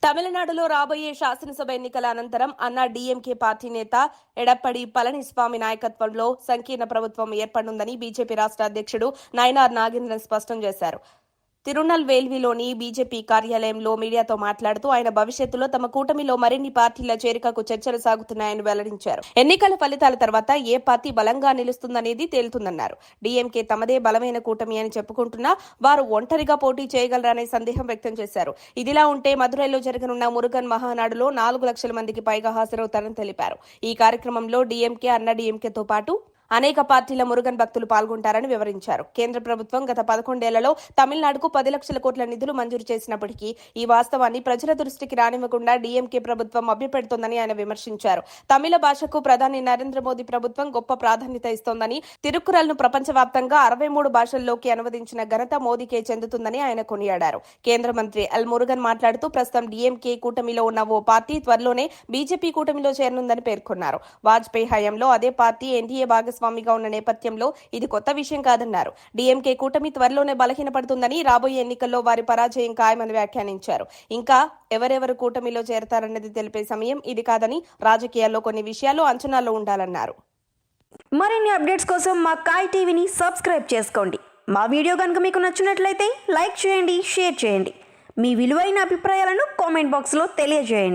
తమిళనాడులో రాబోయే శాసనసభ ఎన్నికల అనంతరం అన్నా డీఎంకే పార్టీ నేత ఎడప్పడి పళనిస్వామి నాయకత్వంలో సంకీర్ణ ప్రభుత్వం ఏర్పడనుందని బీజేపీ రాష్ట్ర అధ్యక్షుడు నయనార్ నాగేంద్రన్ స్పష్టం చేశారు. తిరునల్వేల్విలోని బీజేపీ కార్యాలయంలో మీడియాతో మాట్లాడుతూ ఆయన భవిష్యత్తులో తమ కూటమిలో మరిన్ని పార్టీల చేరికకు చర్చలు సాగుతున్నాయని వెల్లడించారు. ఎన్నికల ఫలితాల తర్వాత ఏ పార్టీ బలంగా నిలుస్తుందనేది తేలుతుందన్నారు. డీఎంకే తమదే బలమైన కూటమి అని చెప్పుకుంటున్నా వారు ఒంటరిగా పోటీ చేయగలరనే సందేహం వ్యక్తం చేశారు. ఇదిలా ఉంటే మదురైలో జరగనున్న మురుగన్ మహానాడులో 4 లక్షల మందికి పైగా హాజరవుతారని తెలిపారు. ఈ కార్యక్రమంలో డీఎంకే, అన్నా డీఎంకేతో పాటు అనేక పార్టీల మురుగన్ భక్తులు పాల్గొంటారని వివరించారు. కేంద్ర ప్రభుత్వం గత 11 ఏళ్లలో తమిళనాడుకు 10 లక్షల కోట్ల నిధులు మంజూరు చేసినప్పటికీ ఈ వాస్తవాన్ని ప్రజల దృష్టికి రానివ్వకుండా డీఎంకే ప్రభుత్వం మభ్యపెడుతోందని ఆయన విమర్శించారు. తమిళ భాషకు ప్రధాని నరేంద్ర మోదీ ప్రభుత్వం గొప్ప ప్రాధాన్యత ఇస్తోందని, తిరుక్కురల్ను ప్రపంచవ్యాప్తంగా 63 భాషల్లోకి అనువదించిన ఘనత మోదీకే చెందుతుందని ఆయన కొనియాడారు. కేంద్ర మంత్రి ఎల్ మురుగన్ మాట్లాడుతూ ప్రస్తుతం డీఎంకే కూటమిలో ఉన్న ఓ పార్టీ త్వరలోనే బీజేపీ కూటమిలో చేరనుందని పేర్కొన్నారు. వాజ్పేయి హయాంలో అదే పార్టీ ఎన్డీఏ భాగస్వామిగా ఉన్న నేపథ్యంలో ఇది కొత్త విషయం కాదన్నారు. డీఎంకే కూటమి త్వరలోనే బలహీనపడుతుందని, రాబోయే ఎన్నికల్లో వారి పరాజయం ఖాయమని వ్యాఖ్యానించారు. ఇంకా ఎవరెవరు కూటమిలో చేరతారన్నది తెలిపే సమయం ఇది కాదని, రాజకీయాల్లో కొన్ని విషయాలు అంచనాల్లో ఉండాలన్నారు. మరిన్ని అప్డేట్స్ కోసం మా కాయ్ టీవీని సబ్స్క్రైబ్ చేసుకోండి. మా వీడియో కనుక మీకు నచ్చినట్లయితే లైక్ చేయండి, షేర్ చేయండి. మీ విలువైన అభిప్రాయాలను కామెంట్ బాక్స్లో తెలియజేయండి.